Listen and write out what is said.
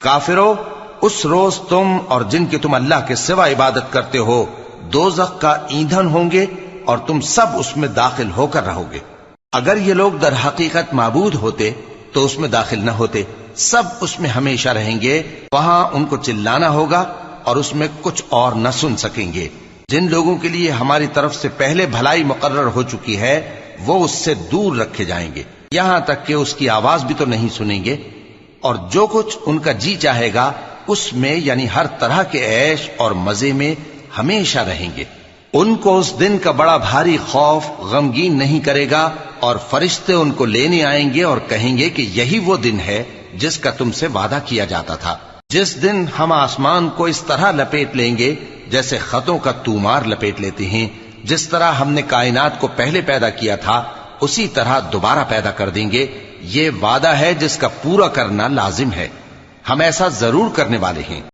کافرو، اس روز تم اور جن کی تم اللہ کے سوا عبادت کرتے ہو دوزخ کا ایندھن ہوں گے اور تم سب اس میں داخل ہو کر رہو گے۔ اگر یہ لوگ در حقیقت معبود ہوتے تو اس میں داخل نہ ہوتے، سب اس میں ہمیشہ رہیں گے، وہاں ان کو چلانا ہوگا اور اس میں کچھ اور نہ سن سکیں گے۔ جن لوگوں کے لیے ہماری طرف سے پہلے بھلائی مقرر ہو چکی ہے وہ اس سے دور رکھے جائیں گے، یہاں تک کہ اس کی آواز بھی تو نہیں سنیں گے، اور جو کچھ ان کا جی چاہے گا اس میں یعنی ہر طرح کے عیش اور مزے میں ہمیشہ رہیں گے۔ ان کو اس دن کا بڑا بھاری خوف غمگین نہیں کرے گا، اور فرشتے ان کو لینے آئیں گے اور کہیں گے کہ یہی وہ دن ہے جس کا تم سے وعدہ کیا جاتا تھا، جس دن ہم آسمان کو اس طرح لپیٹ لیں گے جیسے خطوں کا تومار لپیٹ لیتے ہیں، جس طرح ہم نے کائنات کو پہلے پیدا کیا تھا اسی طرح دوبارہ پیدا کر دیں گے۔ یہ وعدہ ہے جس کا پورا کرنا لازم ہے، ہم ایسا ضرور کرنے والے ہیں۔